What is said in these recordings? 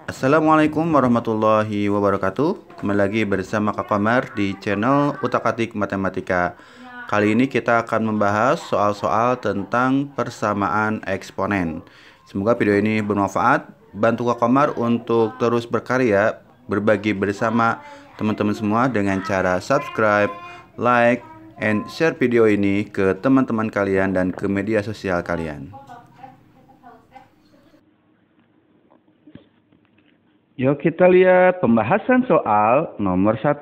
Assalamualaikum warahmatullahi wabarakatuh. Kembali lagi bersama Kak Komar di channel Utak-Atik Matematika. Kali ini kita akan membahas soal-soal tentang persamaan eksponen. Semoga video ini bermanfaat. Bantu Kak Komar untuk terus berkarya, berbagi bersama teman-teman semua dengan cara subscribe, like, and share video ini ke teman-teman kalian dan ke media sosial kalian. Yuk kita lihat pembahasan soal nomor 1.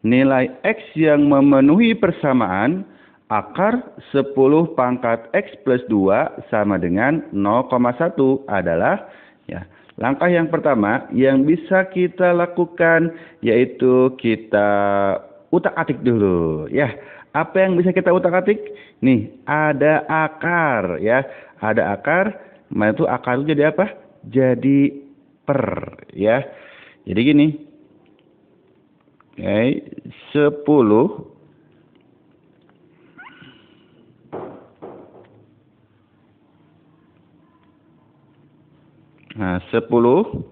Nilai X yang memenuhi persamaan akar 10 pangkat X plus 2 sama dengan 0,1 adalah langkah yang pertama yang bisa kita lakukan yaitu kita utak-atik dulu ya. Apa yang bisa kita utak-atik? Nih, ada akar ya. Ada akar, mana itu akar itu jadi apa? Jadi per ya. Jadi gini. Oke, 10 Nah, 10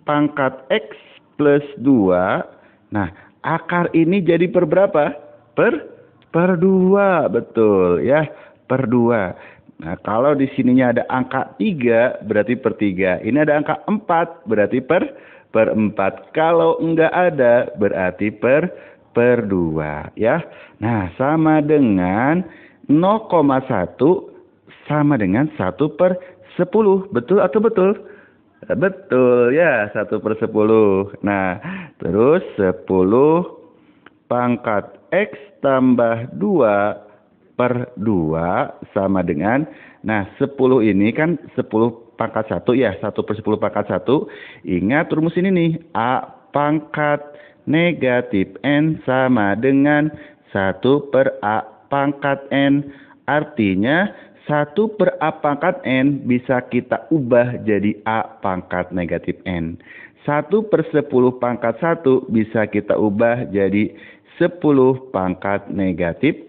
pangkat X plus 2. Nah, akar ini jadi per berapa? Per 2, betul ya. Per 2. Nah, kalau di sininya ada angka 3, berarti per 3. Ini ada angka 4, berarti per 4. Kalau enggak ada, berarti per 2 ya. Nah, sama dengan 0,1 sama dengan 1 per 10. Betul atau betul? Betul ya, 1 per 10. Nah, terus 10 pangkat X tambah 2 per 2 sama dengan, nah 10 ini kan 10 pangkat 1 ya, 1 per 10 pangkat 1. Ingat rumus ini nih, A pangkat negatif N sama dengan 1 per A pangkat N. Artinya 1 per A pangkat N bisa kita ubah jadi A pangkat negatif N. 1 per 10 pangkat 1 bisa kita ubah jadi 10 pangkat negatif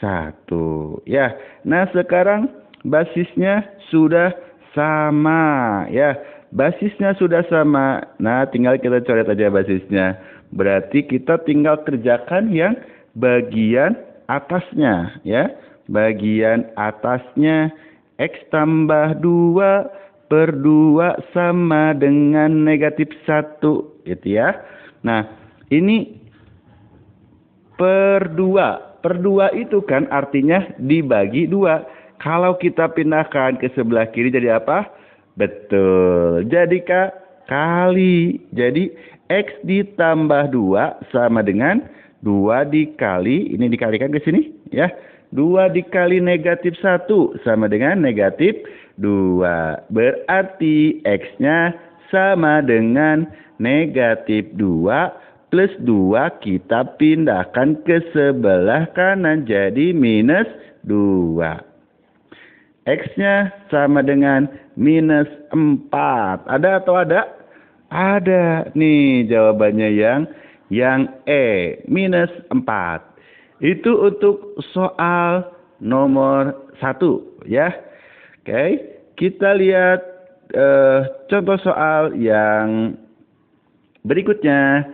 1. Ya, nah sekarang basisnya sudah sama ya. Basisnya sudah sama. Nah, tinggal kita coret aja basisnya. Berarti kita tinggal kerjakan yang bagian atasnya ya. Bagian atasnya X tambah 2 per 2 sama dengan negatif 1 gitu ya. Nah, ini per 2. Per 2 itu kan artinya dibagi 2. Kalau kita pindahkan ke sebelah kiri jadi apa? Betul. Jadi kali. Jadi X ditambah 2 sama dengan 2 dikali, ini dikalikan ke sini ya. 2 dikali negatif 1 sama dengan negatif 2. Berarti X-nya sama dengan negatif 2 plus 2 kita pindahkan ke sebelah kanan jadi minus 2. X-nya sama dengan minus 4. Ada atau ada? Ada. Nih jawabannya yang E, minus 4. Itu untuk soal nomor 1 ya. Oke, kita lihat contoh soal yang berikutnya.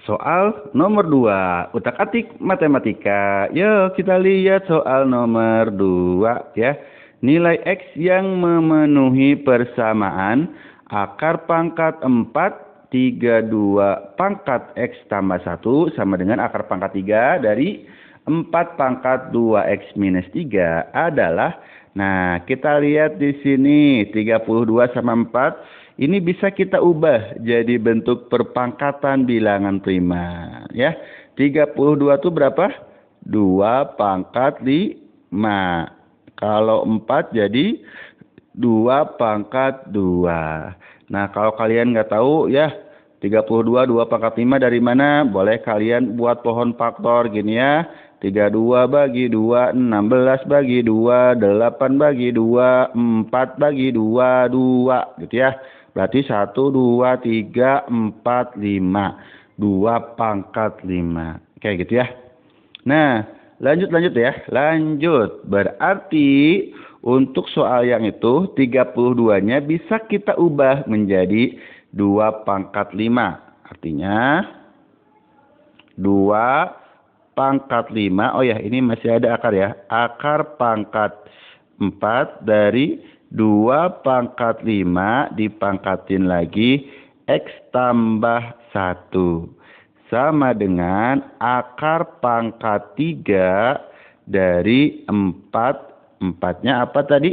Soal nomor 2, utak-atik matematika. Yuk kita lihat soal nomor 2 ya. Nilai X yang memenuhi persamaan akar pangkat 4 32 pangkat X tambah 1 sama dengan akar pangkat 3 dari 4 pangkat 2X minus 3 adalah, nah kita lihat di sini 32 sama 4 ini bisa kita ubah jadi bentuk perpangkatan bilangan prima ya. 32 itu berapa? 2 pangkat 5. Kalau 4 jadi 2 pangkat 2. Nah, kalau kalian nggak tahu ya, 32 2 pangkat 5 dari mana? Boleh kalian buat pohon faktor gini ya. 32 bagi 2, 16 bagi 2, 8 bagi 2, 4 bagi 2, 2 gitu ya. Berarti 1, 2, 3, 4, 5. 2 pangkat 5. Kayak gitu ya. Nah, Lanjut ya. Lanjut. Berarti untuk soal yang itu 32-nya bisa kita ubah menjadi 2 pangkat 5. Artinya 2 pangkat 5. Oh ya, ini masih ada akar ya. Akar pangkat 4 dari 2 pangkat 5 dipangkatin lagi X tambah 1. Sama dengan akar pangkat 3 dari 4. 4-nya apa tadi?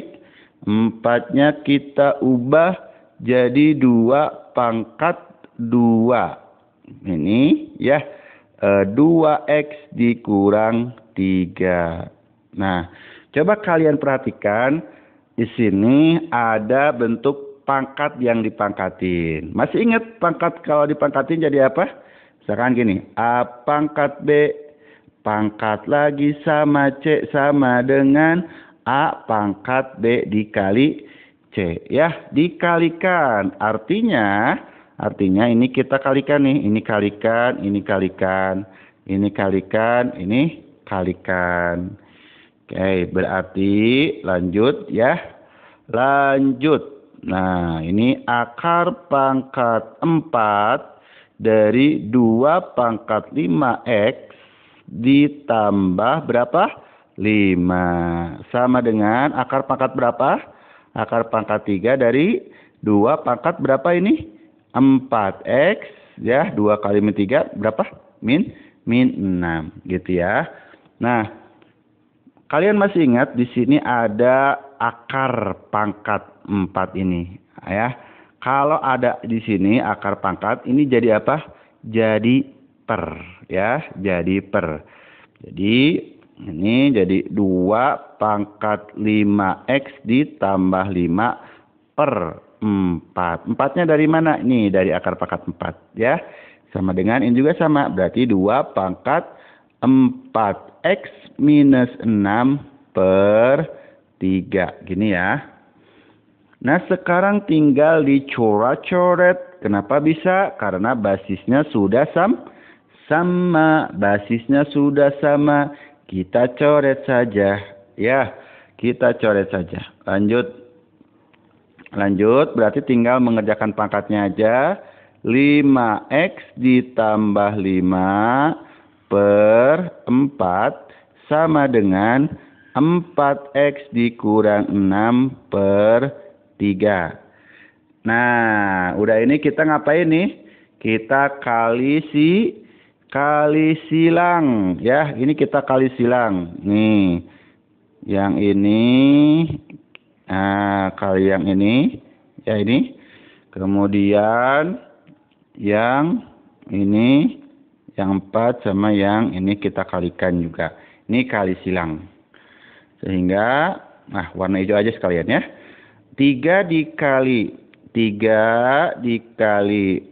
4-nya kita ubah jadi 2 pangkat 2. Ini ya 2X dikurang 3. Nah, coba kalian perhatikan di sini ada bentuk pangkat yang dipangkatin. Masih ingat pangkat kalau dipangkatin jadi apa? Misalkan gini, A pangkat B pangkat lagi sama C sama dengan A pangkat B dikali C. Ya, dikalikan. Artinya ini kita kalikan nih. Ini kalikan, ini kalikan. Ini kalikan, ini kalikan. Oke, berarti lanjut ya. Lanjut. Nah, ini akar pangkat 4 dari 2 pangkat 5X ditambah berapa? 5. Sama dengan akar pangkat berapa? Akar pangkat 3 dari 2 pangkat berapa ini? 4X. Ya, 2 kali min 3 berapa? Min 6. Gitu ya. Nah, kalian masih ingat di sini ada akar pangkat 4 ini. Ya. Kalau ada di sini akar pangkat, ini jadi apa? Jadi per. Ya, jadi per. Jadi ini jadi 2 pangkat 5X ditambah 5 per 4. 4-nya dari mana? Ini dari akar pangkat 4 ya. Sama dengan ini juga sama. Berarti 2 pangkat 4X minus 6 per 3. Gini ya. Nah, sekarang tinggal dicoret-coret. Kenapa bisa? Karena basisnya sudah sama. Basisnya sudah sama. Kita coret saja. Ya, kita coret saja. Lanjut, berarti tinggal mengerjakan pangkatnya aja. 5X ditambah 5 per 4 sama dengan 4X dikurang 6 per 3. Nah, udah ini kita ngapain nih? Kita kali silang ya. Ini kita kali silang. Nih. Yang ini kali yang ini ya ini. Kemudian yang ini yang 4 sama yang ini kita kalikan juga. Ini kali silang. Sehingga warna hijau aja sekalian ya. 3 dikali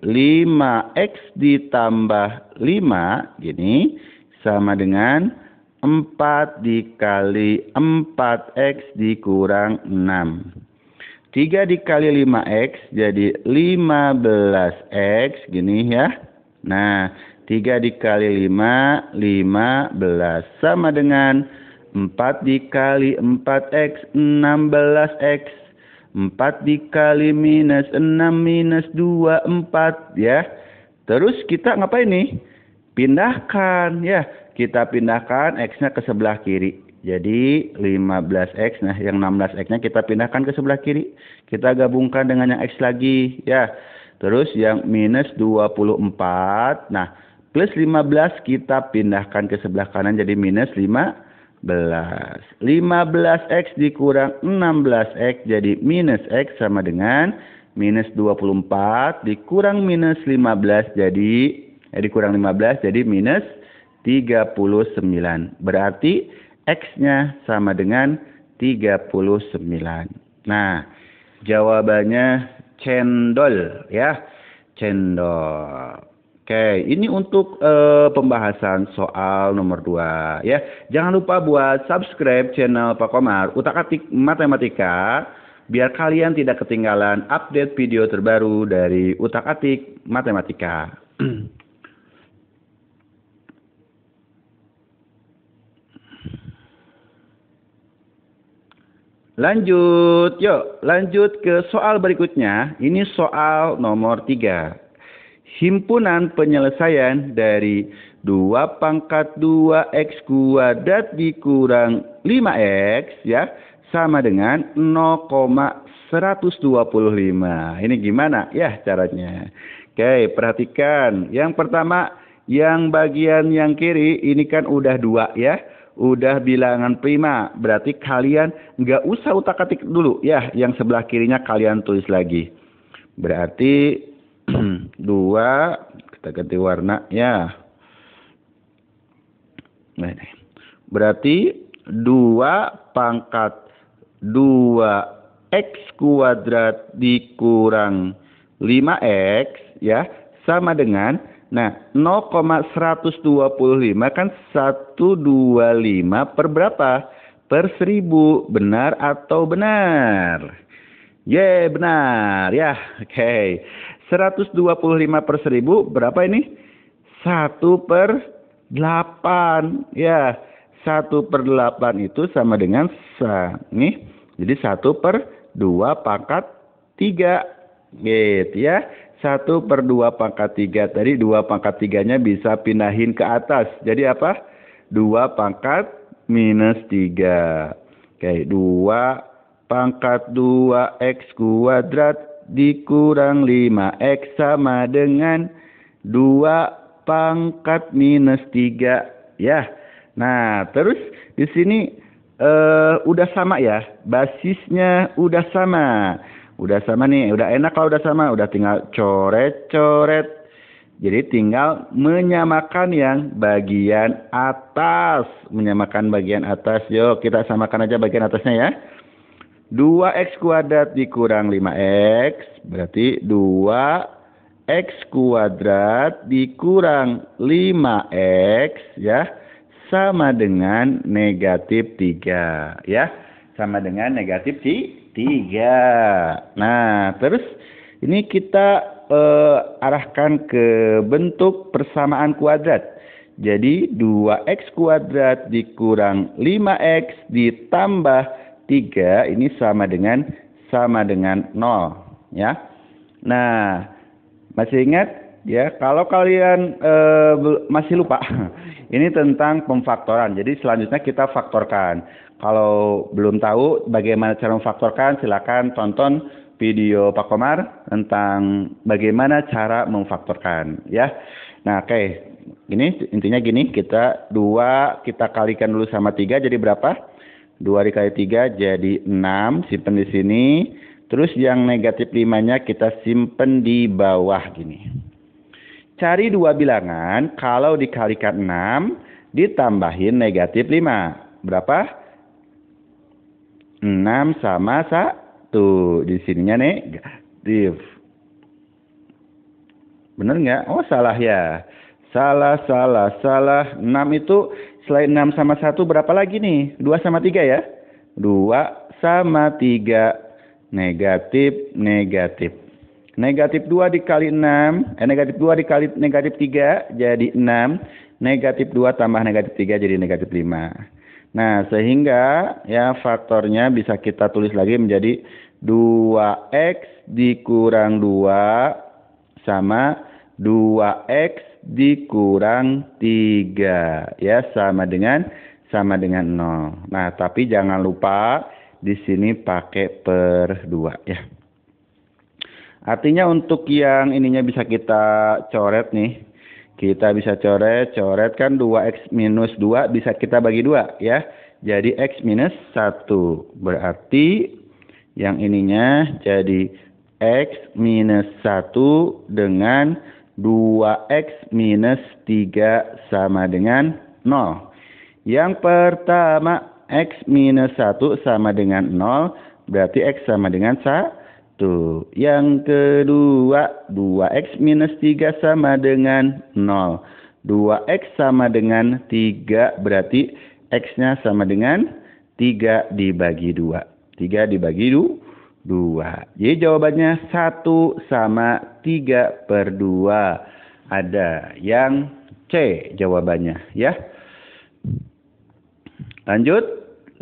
5X ditambah 5 gini sama dengan 4 dikali 4X dikurang 6. 3 dikali 5X jadi 15X gini ya. Nah, 3 dikali 5 15 sama dengan 4 dikali 4X 16X. 4 dikali minus 6 minus 2, 4 ya. Terus kita ngapain nih? Pindahkan ya. Kita pindahkan X-nya ke sebelah kiri. Jadi 15X. Nah, yang 16X-nya kita pindahkan ke sebelah kiri. Kita gabungkan dengan yang X lagi ya. Terus yang minus 24. Nah, plus 15 kita pindahkan ke sebelah kanan jadi minus 15. 15X dikurang 16X jadi minus X sama dengan minus 24 dikurang minus 15 jadi dikurang 15 jadi minus 39. Berarti X-nya sama dengan 39. Nah, jawabannya cendol ya. Cendol. Oke, ini untuk pembahasan soal nomor 2 ya. Jangan lupa buat subscribe channel Pak Komar Utak-Atik Matematika biar kalian tidak ketinggalan update video terbaru dari Utak-Atik Matematika. Lanjut, yuk lanjut ke soal berikutnya. Ini soal nomor 3. Himpunan penyelesaian dari 2 pangkat 2x kuadrat dikurang 5x ya sama dengan 0,125. Ini gimana ya caranya? Oke, perhatikan. Yang pertama, yang bagian yang kiri ini kan udah 2 ya. Udah bilangan prima, berarti kalian nggak usah utak-atik dulu ya. Yang sebelah kirinya kalian tulis lagi. Berarti 2, kita ganti warna ya. Berarti 2 pangkat 2x kuadrat dikurang 5x ya sama dengan 0,125 kan 125 per berapa? Per 1000. Benar atau benar? Benar ya. Oke. 125 per 1000 berapa ini? 1/8. Ya. 1/8 itu sama dengan nih. Jadi 1/2 pangkat 3. Gitu ya. 1/2 pangkat 3. Tadi 2 pangkat 3-nya bisa pindahin ke atas. Jadi apa? 2 pangkat minus 3. Oke, 2 pangkat 2x kuadrat dikurang 5x sama dengan 2 pangkat minus 3. Ya. Nah, terus di sini udah sama ya. Basisnya udah sama. Udah sama nih, udah enak kalau udah sama, udah tinggal coret-coret. Jadi tinggal menyamakan yang bagian atas. Menyamakan bagian atas. Yuk kita samakan aja bagian atasnya ya. 2x kuadrat dikurang 5x. Berarti 2x kuadrat dikurang 5x ya. Sama dengan negatif 3 ya. Sama dengan negatif 3. Nah, terus ini kita arahkan ke bentuk persamaan kuadrat. Jadi 2x kuadrat dikurang 5x ditambah 3 ini sama dengan 0 ya. Nah, masih ingat ya, kalau kalian masih lupa ini tentang pemfaktoran. Jadi selanjutnya kita faktorkan. Kalau belum tahu bagaimana cara memfaktorkan, silakan tonton video Pak Komar tentang bagaimana cara memfaktorkan ya. Nah, oke. Ini intinya gini, kita 2 kita kalikan dulu sama 3 jadi berapa? 2 dikali 3 jadi 6, simpen di sini. Terus yang negatif 5-nya kita simpen di bawah gini. Cari 2 bilangan kalau dikalikan 6 ditambahin negatif 5. Berapa? 6 sama 1. Di sininya negatif. Bener nggak? Oh, salah ya. Salah. 6 itu selain 6 sama 1 berapa lagi nih? 2 sama 3 ya? 2 sama 3. Negatif. Negatif 2 dikali 6. Negatif 2 dikali negatif 3 jadi 6. Negatif 2 tambah negatif 3 jadi negatif 5. Nah, sehingga ya faktornya bisa kita tulis lagi menjadi 2x dikurang 2 sama 2x dikurang 3 ya sama dengan 0. Nah, tapi jangan lupa di sini pakai per 2 ya. Artinya untuk yang ininya bisa kita coret nih. Kita bisa coret kan 2x minus 2 bisa kita bagi 2 ya. Jadi x minus 1. Berarti yang ininya jadi x minus 1 dengan 2x minus 3 sama dengan 0. Yang pertama x minus 1 sama dengan 0. Berarti x sama dengan 1. Yang kedua 2x minus 3 sama dengan 0. 2x sama dengan 3 berarti x-nya sama dengan 3 dibagi 2. 3 dibagi 2. Jadi jawabannya 1 sama 3/2. Ada yang C jawabannya ya. Lanjut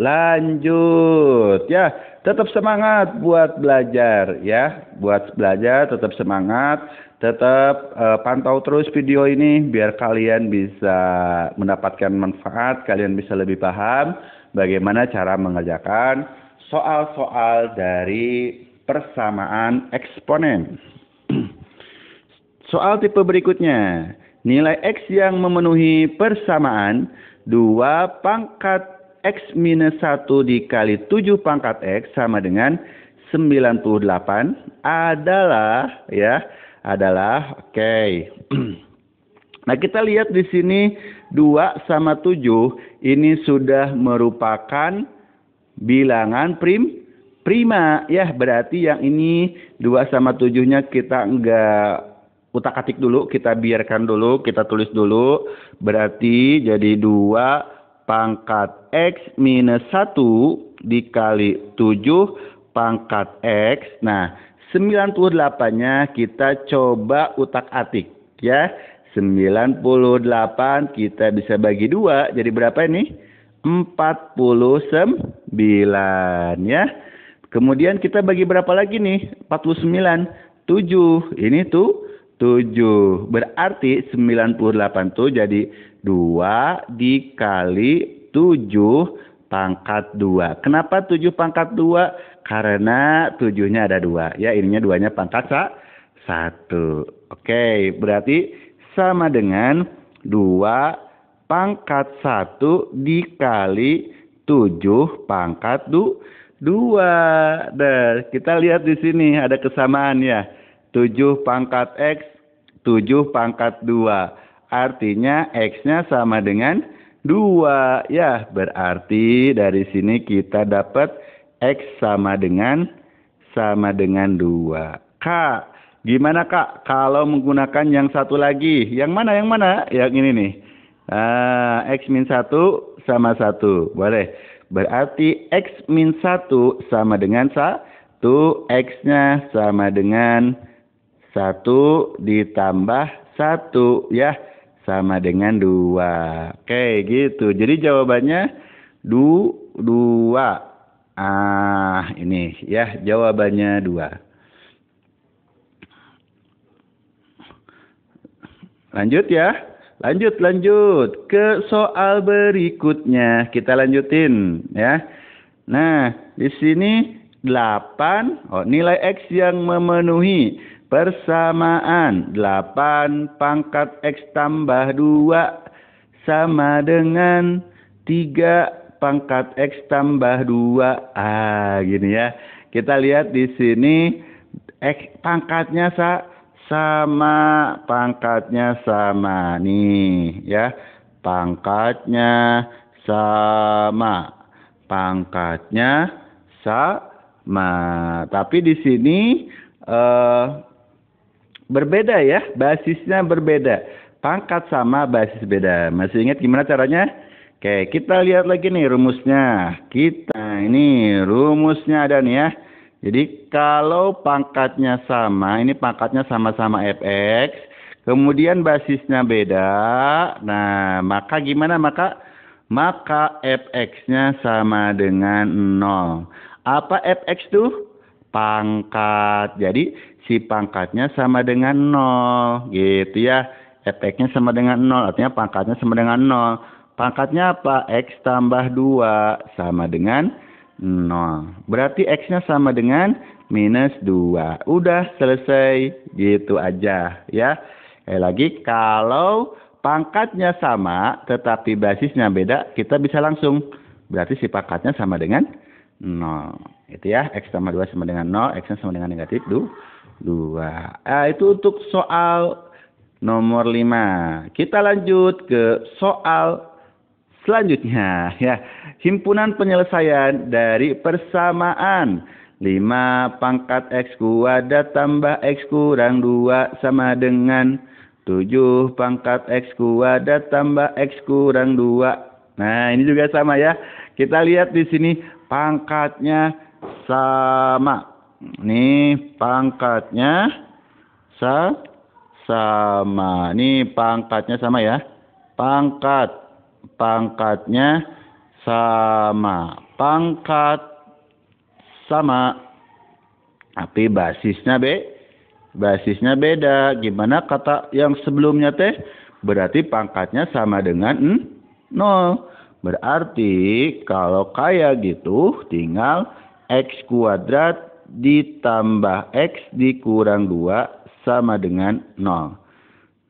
lanjut. Ya, tetap semangat buat belajar ya. Buat belajar tetap semangat, tetap pantau terus video ini biar kalian bisa mendapatkan manfaat, kalian bisa lebih paham bagaimana cara mengerjakan soal-soal dari persamaan eksponen. Soal tipe berikutnya. Nilai X yang memenuhi persamaan 2 pangkat X minus 1 dikali 7 pangkat X sama dengan 98 adalah oke. Nah, kita lihat di sini 2 sama 7 ini sudah merupakan bilangan prima ya, berarti yang ini 2 sama 7-nya kita enggak utak-atik dulu, kita biarkan dulu, kita tulis dulu. Berarti jadi 2 pangkat X minus 1 dikali 7 pangkat X. Nah, 98-nya kita coba utak-atik ya. 98 kita bisa bagi 2, jadi berapa ini? 49 ya. Kemudian kita bagi berapa lagi nih? 49. 7. Ini tuh 7. Berarti 98 tuh jadi 2 dikali 7 pangkat 2. Kenapa 7 pangkat 2? Karena 7-nya ada 2. Ya, ininya 2-nya pangkat 1. Oke, berarti sama dengan 2 pangkat 1 dikali 7 pangkat 2. Dan kita lihat di sini ada kesamaan ya. 7 pangkat X, 7 pangkat 2. Artinya X-nya sama dengan 2. Ya, berarti dari sini kita dapat X sama dengan 2. Kak, gimana Kak kalau menggunakan yang satu lagi? Yang mana? Yang ini nih. X min 1 sama 1. Boleh. Berarti X min 1 sama dengan 1. X-nya sama dengan 1 ditambah 1 ya, sama dengan 2. Oke, gitu. Jadi jawabannya 2. Ini ya jawabannya 2. Lanjut ya. Lanjut ke soal berikutnya. Kita lanjutin ya. Nah, di sini 8. Nilai X yang memenuhi persamaan 8 pangkat X tambah 2 sama dengan 3 pangkat X tambah 2. Gini ya. Kita lihat di sini X pangkatnya sama, pangkatnya sama. Nih ya. Pangkatnya sama. Pangkatnya sama. Tapi di sini berbeda ya, basisnya berbeda. Pangkat sama, basis beda. Masih ingat gimana caranya? Oke, kita lihat lagi nih rumusnya. Ini rumusnya ada nih ya. Jadi kalau pangkatnya sama, ini pangkatnya sama-sama fx, kemudian basisnya beda. Nah, maka gimana? Maka fx-nya sama dengan 0. Apa fx tuh? Pangkat. Jadi si pangkatnya sama dengan 0 gitu ya. Fx-nya sama dengan 0, artinya pangkatnya sama dengan 0. Pangkatnya apa? X tambah 2 sama dengan 0. Berarti X-nya sama dengan minus 2. Udah selesai, gitu aja ya. Lagi kalau pangkatnya sama tetapi basisnya beda, kita bisa langsung. Berarti si pangkatnya sama dengan 0. Itu ya, X tambah 2 sama dengan 0, X-nya sama dengan negatif 2. Itu untuk soal nomor 5. Kita lanjut ke soal selanjutnya ya. Himpunan penyelesaian dari persamaan 5 pangkat X kuadrat tambah X kurang 2 sama dengan 7 pangkat X kuadrat tambah X kurang 2. Nah, ini juga sama ya. Kita lihat di sini pangkatnya sama. Nih pangkatnya sama. Nih pangkatnya sama ya. Pangkatnya sama. pangkat sama, tapi basisnya basisnya beda. Gimana kata yang sebelumnya teh? Berarti pangkatnya sama dengan 0. Berarti kalau kayak gitu tinggal X kuadrat ditambah X dikurang 2 sama dengan 0.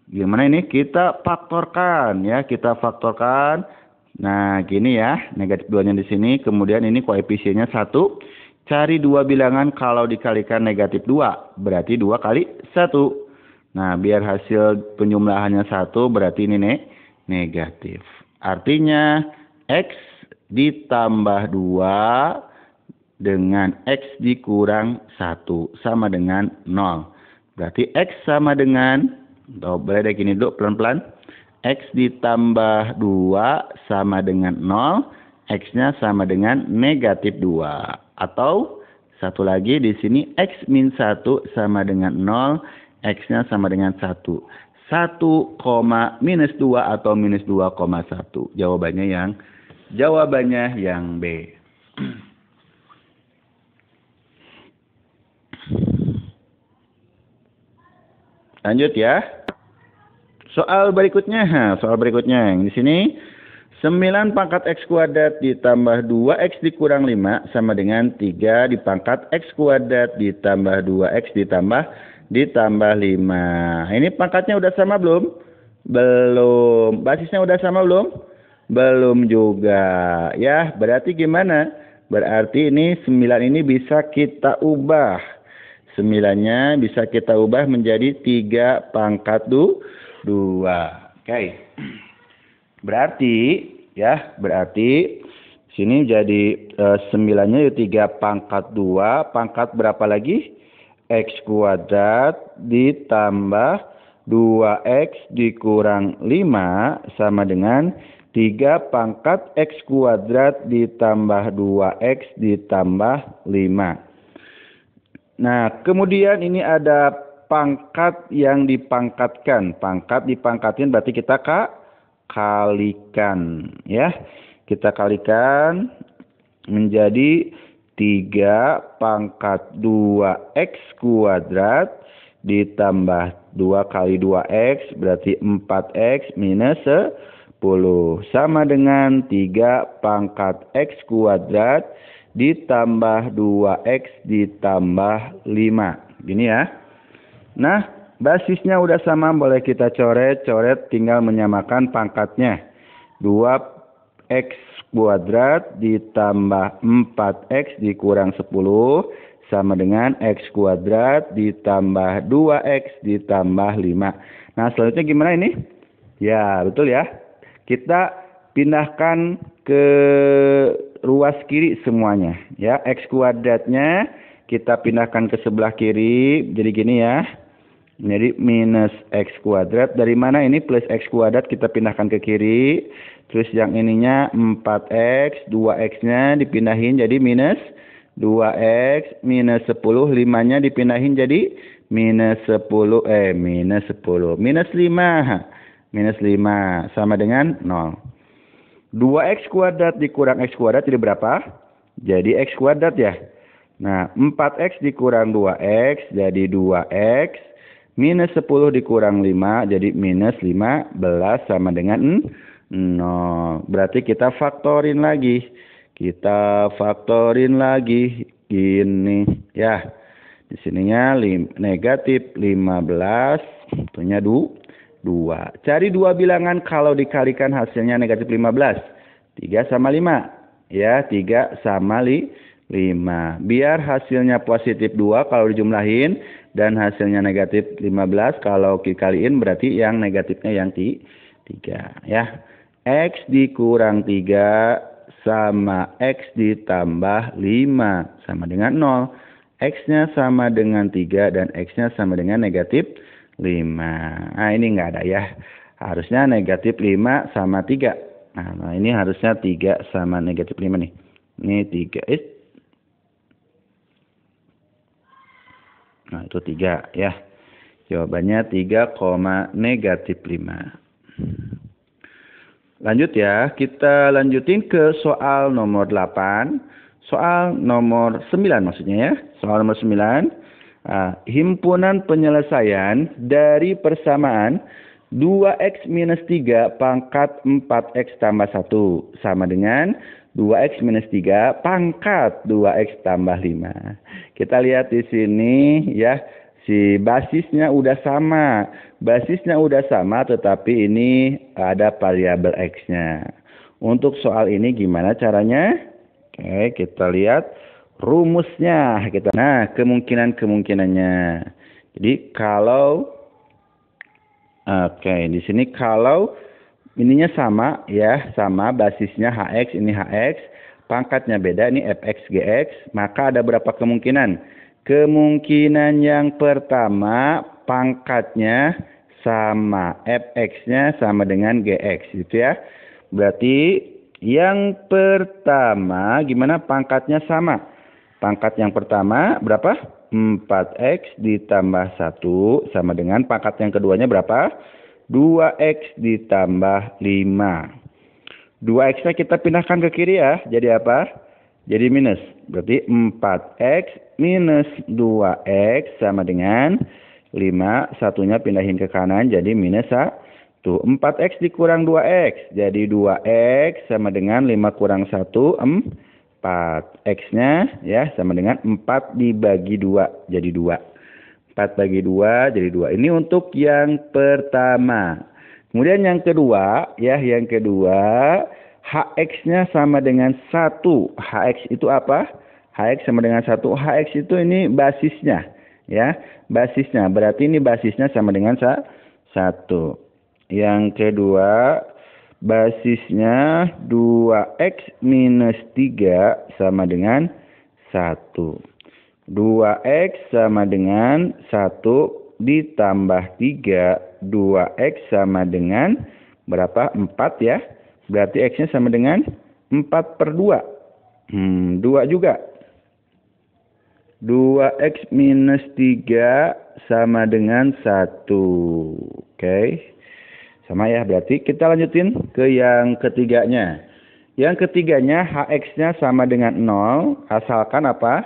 Gimana ini? Kita faktorkan ya, kita faktorkan. Nah, gini ya, negatif 2-nya di sini, kemudian ini koefisiennya 1. Cari dua bilangan kalau dikalikan negatif 2, berarti 2 kali 1. Nah, biar hasil penjumlahannya 1, berarti ini negatif. Artinya X ditambah 2 dengan X dikurang 1 sama dengan 0. Berarti X sama dengan, boleh deh gini dulu pelan-pelan. X ditambah 2 sama dengan 0. X-nya sama dengan negatif 2. Atau satu lagi di sini X min 1 sama dengan 0. X-nya sama dengan 1. 1, minus 2 atau minus 2,1. Jawabannya yang B. Lanjut ya. Soal berikutnya yang di sini 9 pangkat X kuadrat ditambah 2X dikurang 5 sama dengan 3 dipangkat X kuadrat ditambah 2X ditambah 5. Ini pangkatnya udah sama belum? Belum. Basisnya udah sama belum? Belum juga. Ya, berarti gimana? Berarti ini 9 ini bisa kita ubah. 9-nya bisa kita ubah menjadi 3 pangkat 2. Oke. Berarti sini jadi 9-nya 3 pangkat 2. Pangkat berapa lagi? X kuadrat ditambah 2X dikurang 5 sama dengan 3 pangkat X kuadrat ditambah 2X ditambah 5. Nah, kemudian ini ada pangkat yang dipangkatkan. Pangkat dipangkatin berarti kita kalikan. Ya, kita kalikan menjadi 3 pangkat 2X kuadrat ditambah 2 kali 2X berarti 4X minus 10 sama dengan 3 pangkat X kuadrat ditambah 2X ditambah 5. Gini ya. Nah, basisnya udah sama, boleh kita coret tinggal menyamakan pangkatnya. 2X kuadrat ditambah 4X dikurang 10 sama dengan X kuadrat ditambah 2X ditambah 5. Nah, selanjutnya gimana ini? Ya, betul ya. Kita pindahkan ke ruas kiri semuanya. Ya, X kuadratnya kita pindahkan ke sebelah kiri. Jadi gini ya. Jadi minus X kuadrat. Dari mana ini plus X kuadrat kita pindahkan ke kiri. Terus yang ininya 4X. 2X-nya dipindahin jadi minus 2X. Minus 10. 5-nya dipindahin jadi minus 10. Minus 10. Minus 5. Minus 5. Sama dengan 0. 2X kuadrat dikurang X kuadrat jadi berapa? Jadi X kuadrat ya. Nah, 4X dikurang 2X jadi 2X. Minus 10 dikurang 5 jadi minus 15 sama dengan 0. Berarti kita faktorin lagi. Gini ya. Di sininya negatif 15. Tentunya 2. Cari dua bilangan kalau dikalikan hasilnya negatif 15. 3 sama 5. Ya, 3 sama 5. Biar hasilnya positif 2 kalau dijumlahin. Dan hasilnya negatif 15 kalau dikaliin berarti yang negatifnya yang 3. Ya. X dikurang 3 sama X ditambah 5 sama dengan 0. X-nya sama dengan 3 dan X-nya sama dengan negatif 5. Nah, ini enggak ada ya. Harusnya negatif 5 sama 3. Nah, ini harusnya 3 sama negatif 5 nih. Ini 3. Nah, itu 3 ya. Jawabannya 3, negatif 5. Lanjut ya, kita lanjutin ke soal nomor 8. Soal nomor 9 maksudnya ya. Soal nomor 9. Himpunan penyelesaian dari persamaan 2x minus 3 pangkat 4x tambah 1 sama dengan 2x minus 3 pangkat 2x tambah 5. Kita lihat di sini ya, si basisnya udah sama. Basisnya udah sama tetapi ini ada variabel x-nya. Untuk soal ini gimana caranya? Oke, kita lihat rumusnya. Nah, kemungkinannya. Jadi kalau di sini kalau ininya sama ya, sama basisnya hx, ini hx, pangkatnya beda, ini fx gx, maka ada berapa kemungkinan? Kemungkinan yang pertama pangkatnya sama, fx-nya sama dengan gx gitu ya. Berarti yang pertama gimana pangkatnya sama? Pangkat yang pertama berapa? 4x ditambah 1 sama dengan pangkat yang keduanya berapa? 2x ditambah 5. 2x-nya kita pindahkan ke kiri ya. Jadi apa? Jadi minus. Berarti 4x minus 2x sama dengan 5. Satunya pindahin ke kanan jadi minus 1. 4x dikurang 2x. Jadi 2x sama dengan 5 kurang 1, 4. X-nya ya sama dengan 4 dibagi 2 jadi 2. 4 bagi 2 jadi 2. Ini untuk yang pertama. Kemudian yang kedua ya, yang kedua hx-nya sama dengan 1. Hx itu apa? Hx sama dengan 1. Hx itu ini basisnya ya. Basisnya berarti ini basisnya sama dengan 1. Yang kedua basisnya 2x minus 3 sama dengan 1. 2x sama dengan 1 ditambah 3. 2x sama dengan berapa? 4 ya. Berarti x-nya sama dengan 4/2. 2 juga. 2x minus 3 sama dengan 1. Oke. Sama ya, berarti kita lanjutin ke yang ketiganya. Yang ketiganya hx-nya sama dengan 0, asalkan apa?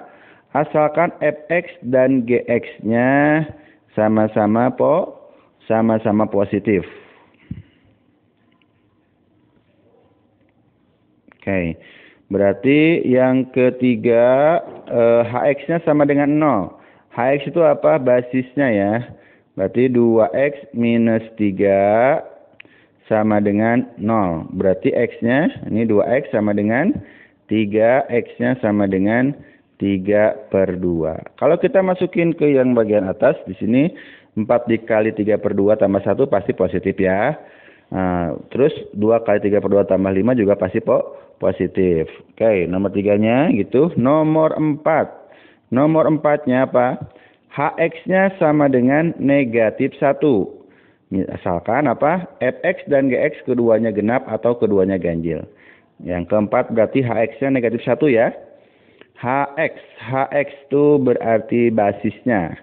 Asalkan fx dan gx-nya sama-sama positif. Oke. Berarti yang ketiga hx-nya sama dengan 0. Hx itu apa? Basisnya ya. Berarti 2x minus 3 sama dengan 0. Berarti x-nya ini 2x sama dengan 3. X-nya sama dengan 3/2. Kalau kita masukin ke yang bagian atas di sini 4 dikali 3/2 tambah 1 pasti positif ya. Terus 2 kali 3/2 tambah 5 juga pasti positif. Oke, nomor 3-nya gitu. Nomor 4. Nomor 4-nya apa? Hx-nya sama dengan negatif 1. Asalkan apa? Fx dan gx keduanya genap atau keduanya ganjil. Yang keempat berarti hx-nya negatif 1 ya. Hx itu berarti basisnya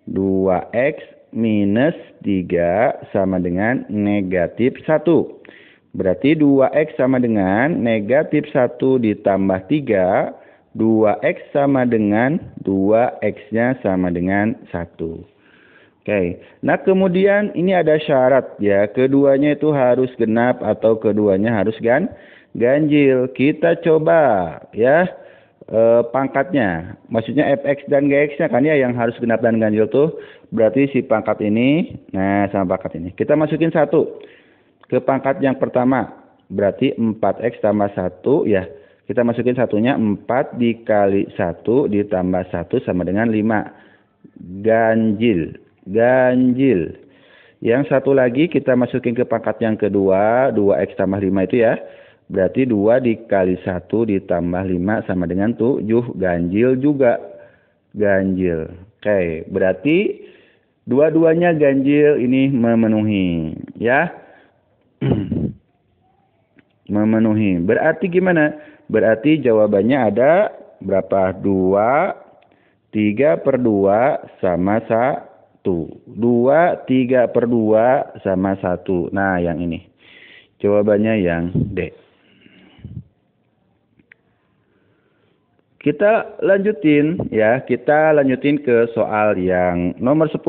2x minus 3 sama dengan negatif 1. Berarti 2x sama dengan negatif 1 ditambah 3. 2x sama dengan 2x-nya sama dengan 1. Oke, nah kemudian ini ada syarat ya, keduanya itu harus genap atau keduanya harus ganjil. Kita coba ya pangkatnya, maksudnya fx dan gx-nya kan ya yang harus genap dan ganjil tuh. Berarti si pangkat ini, nah sama pangkat ini. Kita masukin 1 ke pangkat yang pertama, berarti 4x tambah 1 ya. Kita masukin satunya 4 dikali 1 ditambah 1 sama dengan 5. Ganjil. Yang satu lagi kita masukin ke pangkat yang kedua, 2x tambah 5 itu ya. Berarti 2 dikali 1 ditambah 5 sama dengan 7. Ganjil juga. Ganjil. Oke, berarti dua-duanya ganjil ini memenuhi. Ya. Memenuhi. Berarti gimana? Berarti jawabannya ada berapa? 2, 3/2 sama 1. 2, 3/2 sama 1. Nah, yang ini. Jawabannya yang D. Kita lanjutin ya, kita lanjutin ke soal yang nomor 10.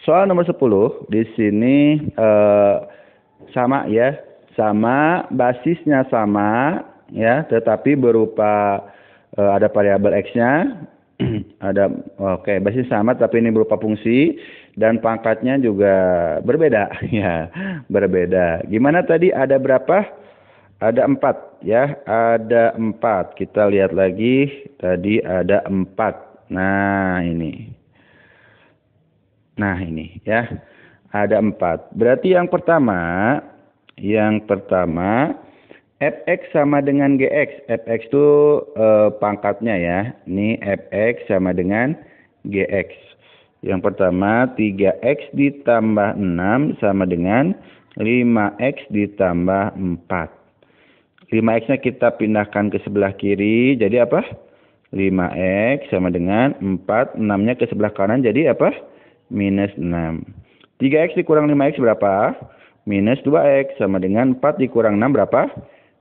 Soal nomor 10 di sini sama ya, sama basisnya sama ya, tetapi berupa ada variabel x-nya, ada basis sama tapi ini berupa fungsi dan pangkatnya juga berbeda ya, berbeda. Gimana tadi ada berapa? Ada 4 ya, ada 4. Kita lihat lagi, tadi ada 4. Nah ini ya, ada 4. Berarti yang pertama fx sama dengan gx. Fx itu pangkatnya ya, ini fx sama dengan gx. Yang pertama 3x ditambah 6 sama dengan 5x ditambah 4. 5x-nya kita pindahkan ke sebelah kiri, jadi apa? 5x sama dengan 4, 6-nya ke sebelah kanan, jadi apa? Minus 6. 3x dikurang 5x berapa? Minus 2x, sama dengan 4 dikurang 6 berapa?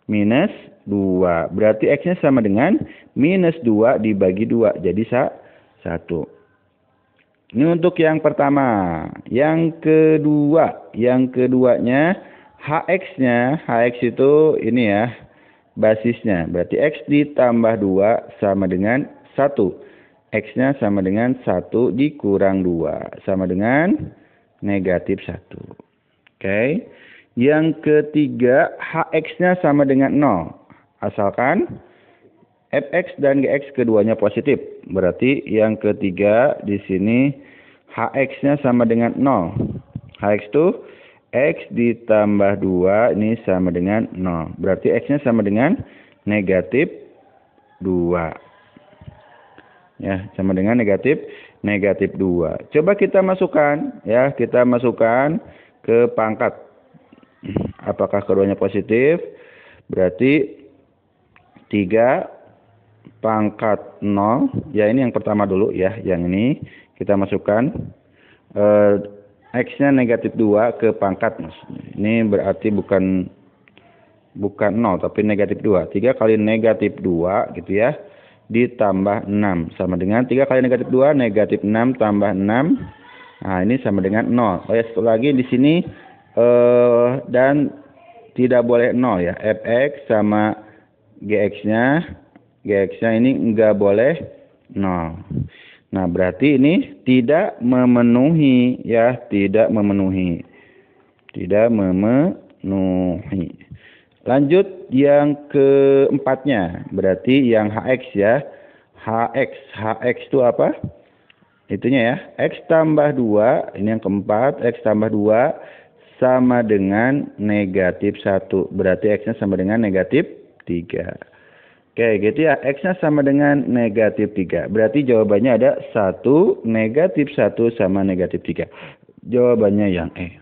Minus 2. Berarti x-nya sama dengan minus 2 dibagi 2, jadi 1. Ini untuk yang pertama. Yang keduanya hx-nya, hx itu ini ya, basisnya. Berarti x ditambah 2 sama dengan 1. X-nya sama dengan 1 dikurang 2. Sama dengan negatif 1. Oke. Yang ketiga, hx-nya sama dengan 0. Asalkan fx dan gx keduanya positif. Berarti yang ketiga di sini hx-nya sama dengan 0. Hx itu x ditambah 2 ini sama dengan 0. Berarti x-nya sama dengan negatif 2. Ya, sama dengan negatif 2. Coba kita masukkan ya, kita masukkan ke pangkat. Apakah keduanya positif? Berarti 3 pangkat 0. Ya, ini yang pertama dulu ya, yang ini kita masukkan x-nya negatif 2 ke pangkat. Ini berarti bukan 0 tapi negatif 2. 3 kali negatif 2 gitu ya, ditambah 6 sama dengan 3 kali negatif 2 negatif 6 tambah 6. Nah ini sama dengan 0. Oh ya, satu lagi di sini dan tidak boleh 0 ya, fx sama gx-nya ini enggak boleh 0. Nah, berarti ini tidak memenuhi ya, tidak memenuhi. Lanjut yang keempatnya, berarti yang hx ya. Hx itu apa? Itunya ya, x tambah 2, ini yang keempat, x tambah 2 sama dengan negatif 1. Berarti x-nya sama dengan negatif 3. Oke, gitu ya. X-nya sama dengan negatif 3. Berarti jawabannya ada 1, negatif 1 sama negatif 3. Jawabannya yang E.